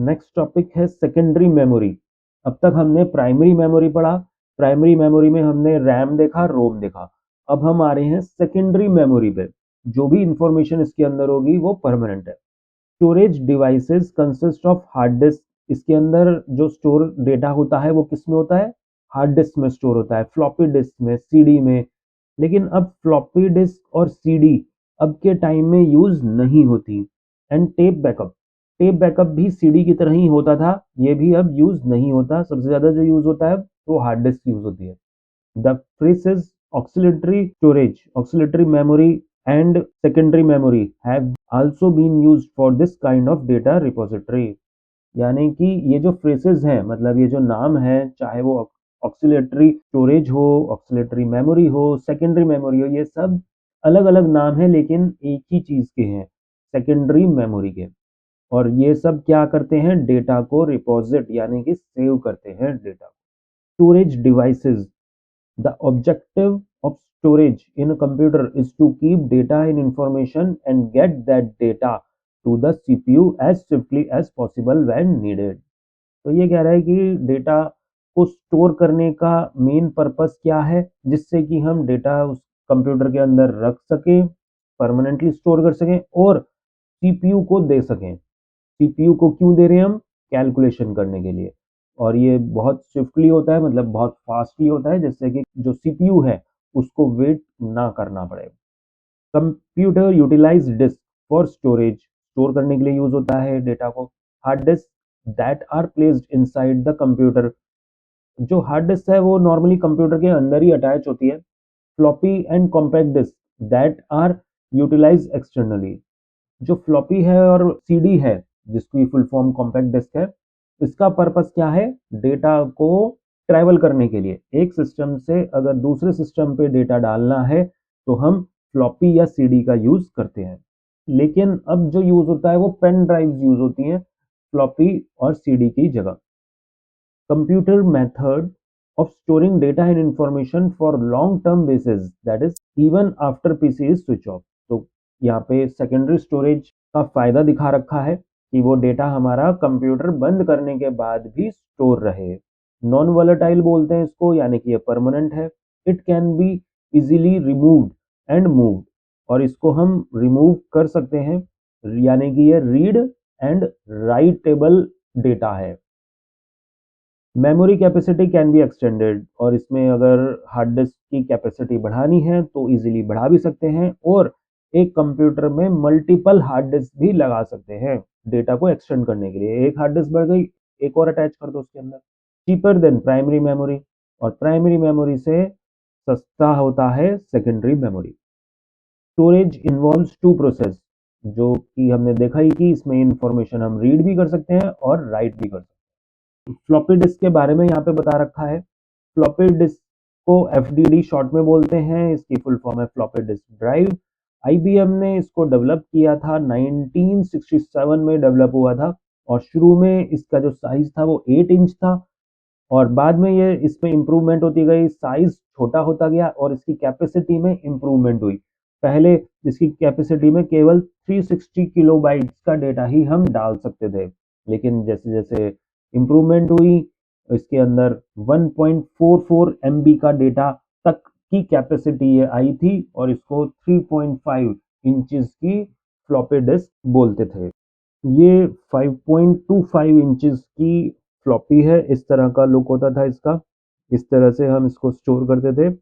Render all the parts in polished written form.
Next topic है secondary memory. अब तक हमने प्राइमरी मेमोरी पढ़ा। प्राइमरी मेमोरी में हमने रैम देखा, रोम देखा। अब हम आ रहे हैं सेकेंडरी मेमोरी पे। जो भी इंफॉर्मेशन इसके अंदर होगी वो परमानेंट है। Storage devices consist of hard disk. इसके अंदर जो स्टोर डेटा होता है वो किस में होता है? हार्ड डिस्क में स्टोर होता है, फ्लॉपी डिस्क में, सीडी में। लेकिन अब फ्लॉपी डिस्क और सीडी अब के टाइम में यूज नहीं होती। एंड टेप बैकअप भी सीडी की तरह ही होता था, ये भी अब यूज नहीं होता। सबसे ज्यादा जो यूज होता है वो हार्ड डिस्क यूज होती है। The phrases auxiliary storage, auxiliary memory and secondary memory have also been used for this kind of data repository। यानी कि ये जो phrases हैं, मतलब ये जो नाम है, चाहे वो ऑक्सिलेटरी स्टोरेज हो, ऑक्सिलेटरी मेमोरी हो, सेकेंडरी मेमोरी हो, ये सब अलग अलग नाम है लेकिन एक ही चीज के हैं, सेकेंडरी मेमोरी के। और ये सब क्या करते हैं? डेटा को रिपोजिट यानी कि सेव करते हैं data. Storage devices. The objective of storage in a computer is to keep data and information and get that data to the CPU as swiftly as possible when needed। तो ये कह रहा है कि डेटा को store करने का main purpose क्या है, जिससे कि हम डेटा उस कंप्यूटर के अंदर रख सकें, परमानेंटली स्टोर कर सकें और सीपीयू को दे सकें। सीपीयू को क्यों दे रहे हैं हम? कैलकुलेशन करने के लिए। और ये बहुत स्विफ्टली होता है, मतलब बहुत फास्टली होता है, जिससे कि जो सीपीयू है उसको वेट ना करना पड़े। Computer utilise disk for storage. Store करने के लिए यूज होता है डेटा को। Hard disk that are placed inside the computer. जो हार्ड डिस्क है वो नॉर्मली कंप्यूटर के अंदर ही अटैच होती है। Floppy and compact disk that are utilise externally. जो फ्लॉपी है और सीडी है, जिसकी फुल फॉर्म कॉम्पैक्ट डिस्क है, इसका पर्पस क्या है? डेटा को ट्रैवल करने के लिए। एक सिस्टम से अगर दूसरे सिस्टम पे डेटा डालना है तो हम फ्लॉपी या सीडी का यूज करते हैं। लेकिन अब जो यूज होता है वो पेन ड्राइव यूज होती हैं फ्लॉपी और सीडी की जगह। Computer method of storing data and information for long term basis, that is even after PC is switch off। तो यहाँ पे सेकेंडरी स्टोरेज का फायदा दिखा रखा है कि वो डेटा हमारा कंप्यूटर बंद करने के बाद भी स्टोर रहे। नॉन वॉलेटाइल बोलते हैं इसको, यानी कि ये परमानेंट है। It can be easily removed and moved. और इसको हम रिमूव कर सकते हैं, यानी कि ये रीड एंड राइटेबल डेटा है। Memory capacity can be extended. और इसमें अगर हार्ड डिस्क की कैपेसिटी बढ़ानी है तो इजीली बढ़ा भी सकते हैं, और एक कंप्यूटर में मल्टीपल हार्ड डिस्क भी लगा सकते हैं डेटा को एक्सटेंड करने के लिए। एक हार्ड डिस्क बढ़ गई, एक और अटैच कर दो उसके अंदर। Cheaper than primary memory. और प्राइमरी मेमोरी से सस्ता होता है secondary memory. Storage involves two process. जो कि हमने देखा ही कि इसमें इंफॉर्मेशन हम रीड भी कर सकते हैं और राइट भी कर सकते हैं। फ्लॉपी डिस्क के बारे में यहाँ पे बता रखा है। फ्लॉपी डिस्क को एफडीडी शॉर्ट में बोलते हैं, इसकी फुल फॉर्म है फ्लॉपी डिस्क ड्राइव। आईबीएम ने इसको डेवलप किया था, 1967 में डेवलप हुआ था। और शुरू में इसका जो साइज था वो 8 इंच था, और बाद में ये इसमें इंप्रूवमेंट होती गई, साइज छोटा होता गया और इसकी कैपेसिटी में इंप्रूवमेंट हुई। पहले इसकी कैपेसिटी में केवल 360 किलोबाइट्स का डेटा ही हम डाल सकते थे, लेकिन जैसे जैसे इंप्रूवमेंट हुई इसके अंदर 1.44 MB का डेटा तक की कैपेसिटी ये आई थी, और इसको 3.5 इंचेस की फ्लॉपी डिस्क बोलते थे। ये 5.25 इंचेस की फ्लॉपी है, इस तरह का लुक होता था इसका। इस तरह से हम इसको स्टोर करते थे।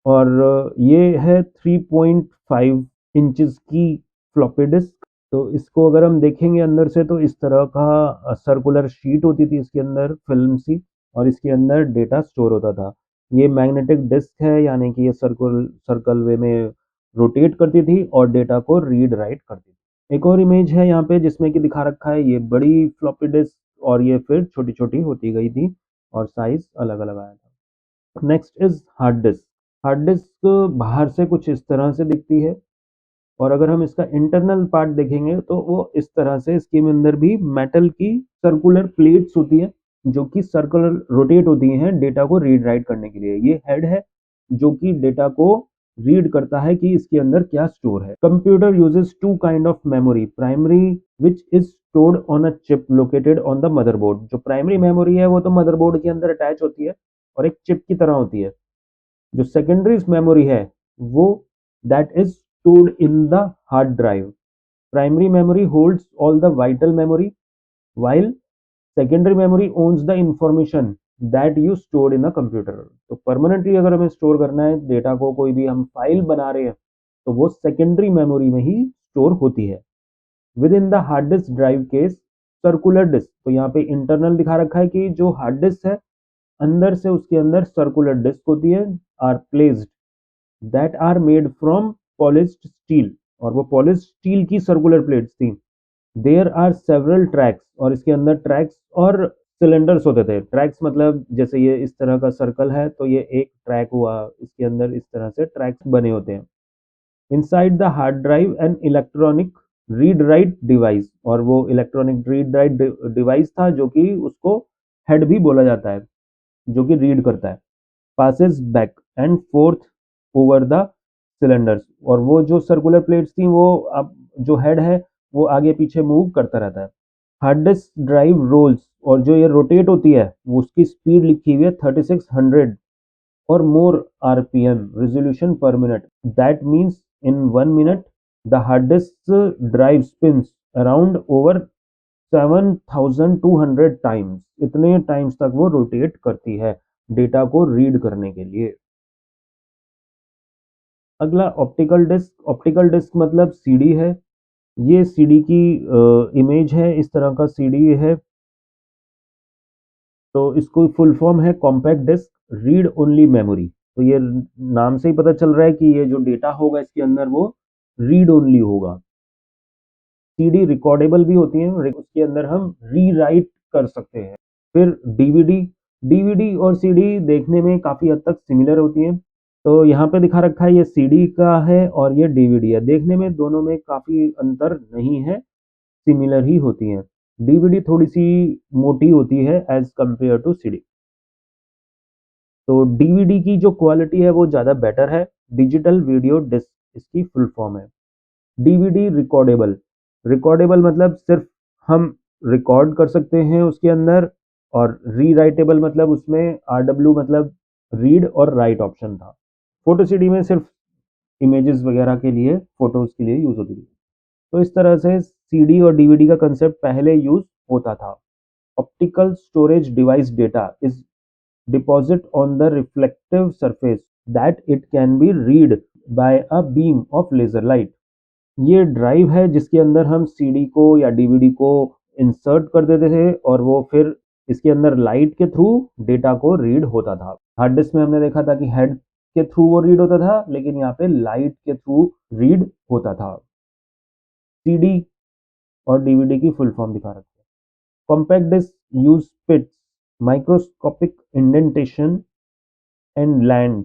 और ये है 3.5 इंचेस की फ्लॉपी डिस्क। तो इसको अगर हम देखेंगे अंदर से तो इस तरह का सर्कुलर शीट होती थी इसके अंदर, फिल्म सी, और इसके अंदर डेटा स्टोर होता था। ये मैग्नेटिक डिस्क है, यानी कि ये सर्कल वे में रोटेट करती थी और डेटा को रीड राइट करती थी। एक और इमेज है यहाँ पे जिसमें कि दिखा रखा है ये बड़ी फ्लॉपी डिस्क, और ये फिर छोटी छोटी होती गई थी और साइज अलग अलग आया था। Next is hard disk. Hard disk बाहर से कुछ इस तरह से दिखती है, और अगर हम इसका इंटरनल पार्ट देखेंगे तो वो इस तरह से, इसके अंदर भी मेटल की सर्कुलर प्लेट्स होती है जो कि सर्कुलर रोटेट होती हैं डेटा को रीड राइट करने के लिए। ये हेड है जो कि डेटा को रीड करता है कि इसके अंदर क्या स्टोर है। Computer uses two kind of memory, primary which is stored on a chip located on the motherboard. जो प्राइमरी मेमोरी है वो तो मदरबोर्ड के अंदर अटैच होती है और एक चिप की तरह होती है। जो सेकेंडरी मेमोरी है वो that is stored in the hard drive. Primary memory holds all the vital memory while secondary memory owns the information that you stored in a computer। तो परमानेंटली अगर हमें स्टोर करना है डेटा को, कोई भी हम फाइल बना रहे हैं, तो वो सेकेंडरी मेमोरी में ही स्टोर होती है। Within the hard disk drive case circular disk, तो यहाँ पे इंटरनल दिखा रखा है कि जो हार्ड डिस्क है अंदर से उसके अंदर सर्कुलर डिस्क होती है, are placed that are made from polished steel, और वो पॉलिश्ड स्टील की सर्कुलर प्लेट्स थी। देयर आर सेवरल ट्रैक्स, और इसके अंदर ट्रैक्स और सिलेंडर्स होते थे। ट्रैक्स मतलब जैसे ये इस तरह का सर्कल है तो ये एक ट्रैक हुआ, इसके अंदर इस तरह से ट्रैक्स बने होते हैं। Inside the hard drive an electronic read write device, और वो इलेक्ट्रॉनिक रीड राइट डिवाइस था जो कि उसको हेड भी बोला जाता है, जो कि रीड करता है। Passes back and fourth over the cylinders, और वो जो सर्कुलर प्लेट्स थी वो अब जो हेड है वो आगे पीछे मूव करता रहता है। हार्ड डिस्क ड्राइव रोल्स, और जो ये रोटेट होती है वो उसकी स्पीड लिखी हुई है 3600 or more RPM resolution per minute। That means in 1 minute the hard disk drive spins around over 7200 times। इतने टाइम्स तक वो रोटेट करती है डेटा को रीड करने के लिए। अगला ऑप्टिकल डिस्क। ऑप्टिकल डिस्क मतलब सीडी है। ये सीडी की इमेज है, इस तरह का सीडी है। तो इसको फुल फॉर्म है compact disk read only memory. तो ये नाम से ही पता चल रहा है कि ये जो डेटा होगा इसके अंदर वो रीड ओनली होगा। सीडी रिकॉर्डेबल भी होती है, उसके अंदर हम रीराइट कर सकते हैं। फिर डीवीडी। डीवीडी और सीडी देखने में काफ़ी हद तक सिमिलर होती हैं। तो यहाँ पे दिखा रखा है ये सीडी का है और ये डीवीडी है, देखने में दोनों में काफ़ी अंतर नहीं है, सिमिलर ही होती हैं। डीवीडी थोड़ी सी मोटी होती है एज कंपेयर टू सीडी। तो डीवीडी की जो क्वालिटी है वो ज़्यादा बेटर है। डिजिटल वीडियो डिस्क इसकी फुल फॉर्म है। DVD recordable. रिकॉर्डेबल मतलब सिर्फ हम रिकॉर्ड कर सकते हैं उसके अंदर, और रीराइटेबल मतलब उसमें आरडब्ल्यू मतलब रीड और राइट ऑप्शन था। फोटो सीडी में सिर्फ इमेजेस वगैरह के लिए, फोटोज के लिए यूज होती थी। तो इस तरह से सीडी और डीवीडी का कंसेप्ट पहले यूज होता था। Optical storage device data is deposit on the reflective surface that it can be read by a beam of laser light। ये ड्राइव है जिसके अंदर हम सीडी को या डीवीडी को इंसर्ट कर देते थे और वो फिर इसके अंदर लाइट के थ्रू डेटा को रीड होता था। हार्ड डिस्क में हमने देखा था कि हेड के थ्रू वो रीड होता था, लेकिन यहाँ पे लाइट के थ्रू रीड होता था। सीडी और डीवीडी की फुल फॉर्म दिखा रखी है। Compact disc use pits, microscopic indentation and land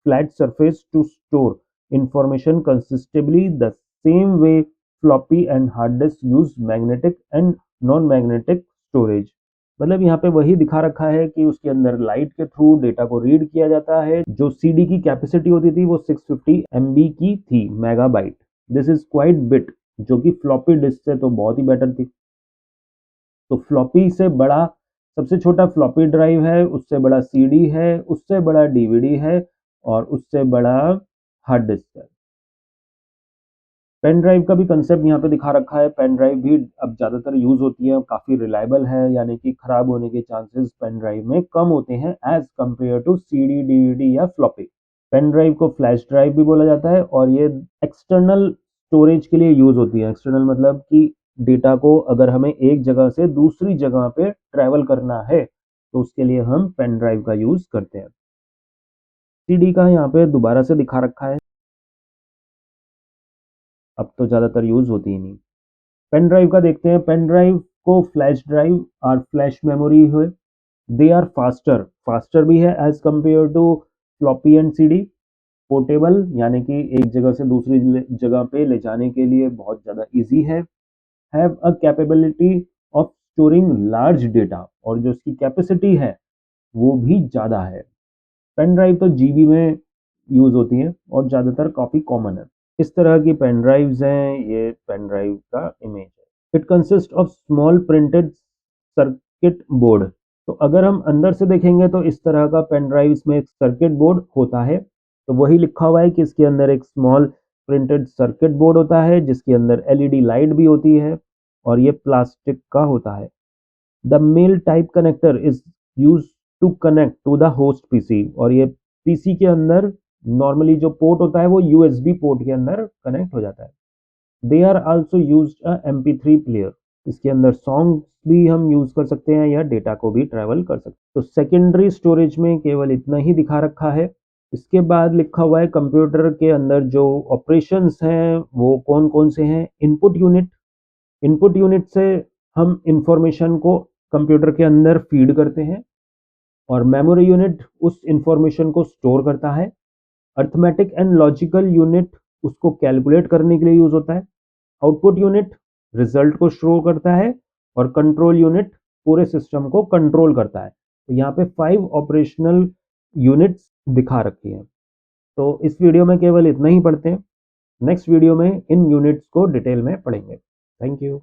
flat surface to store information consistently the same way floppy and hard disk use magnetic and non magnetic storage। मतलब यहाँ पे वही दिखा रखा है कि उसके अंदर लाइट के थ्रू डेटा को रीड किया जाता है। जो सीडी की कैपेसिटी होती थी वो 650 MB की थी, megabyte. This is quite bit, जो कि फ्लॉपी डिस्क से तो बहुत ही बेटर थी। तो फ्लॉपी से बड़ा, सबसे छोटा फ्लॉपी ड्राइव है, उससे बड़ा सीडी है, उससे बड़ा डीवीडी है, और उससे बड़ा हार्ड डिस्क है। पेन ड्राइव का भी कंसेप्ट यहाँ पे दिखा रखा है। पेन ड्राइव भी अब ज़्यादातर यूज़ होती है, काफ़ी रिलायबल है, यानी कि खराब होने के चांसेस पेन ड्राइव में कम होते हैं as compare to CD, DVD या फ्लॉपी। पेन ड्राइव को फ्लैश ड्राइव भी बोला जाता है, और ये एक्सटर्नल स्टोरेज के लिए यूज़ होती है। एक्सटर्नल मतलब कि डेटा को अगर हमें एक जगह से दूसरी जगह पे ट्रैवल करना है तो उसके लिए हम पेन ड्राइव का यूज़ करते हैं। सीडी का यहाँ पे दोबारा से दिखा रखा है, अब तो ज़्यादातर यूज़ होती ही नहीं। पेन ड्राइव का देखते हैं। पेन ड्राइव को फ्लैश ड्राइव और फ्लैश मेमोरी है। दे आर फास्टर, फास्टर भी है as compare to floppy and CD. Portable यानी कि एक जगह से दूसरी जगह पे ले जाने के लिए बहुत ज़्यादा इजी है। Have a capability of storing large data, और जो इसकी कैपेसिटी है वो भी ज़्यादा है। पेन ड्राइव तो जीबी में यूज़ होती हैं और ज़्यादातर काफ़ी कॉमन है। इस तरह की पेन ड्राइव्स हैं, ये पेन ड्राइव का इमेज है। It consist of small printed circuit board. तो अगर हम अंदर से देखेंगे तो इस तरह का पेन ड्राइव में एक सर्किट बोर्ड होता है। तो वही लिखा हुआ है कि इसके अंदर एक स्मॉल प्रिंटेड सर्किट बोर्ड होता है जिसके अंदर एलईडी लाइट भी होती है और ये प्लास्टिक का होता है। The male type connector is use to connect to the host PC और ये पीसी के अंदर नॉर्मली जो पोर्ट होता है वो यूएसबी पोर्ट के अंदर कनेक्ट हो जाता है। They are also used a MP3 player. इसके अंदर सॉन्ग भी हम यूज कर सकते हैं या डेटा को भी ट्रैवल कर सकते हैं। तो सेकेंडरी स्टोरेज में केवल इतना ही दिखा रखा है। इसके बाद लिखा हुआ है कंप्यूटर के अंदर जो ऑपरेशंस हैं वो कौन कौन से हैं। इनपुट यूनिट, इनपुट यूनिट से हम इंफॉर्मेशन को कंप्यूटर के अंदर फीड करते हैं और मेमोरी यूनिट उस इंफॉर्मेशन को स्टोर करता है। अर्थमेटिक एंड लॉजिकल यूनिट उसको कैलकुलेट करने के लिए यूज होता है। आउटपुट यूनिट रिजल्ट को स्टोर करता है और कंट्रोल यूनिट पूरे सिस्टम को कंट्रोल करता है। तो यहाँ पे 5 ऑपरेशनल यूनिट्स दिखा रखी हैं। तो इस वीडियो में केवल इतना ही पढ़ते हैं। नेक्स्ट वीडियो में इन यूनिट्स को डिटेल में पढ़ेंगे। Thank you.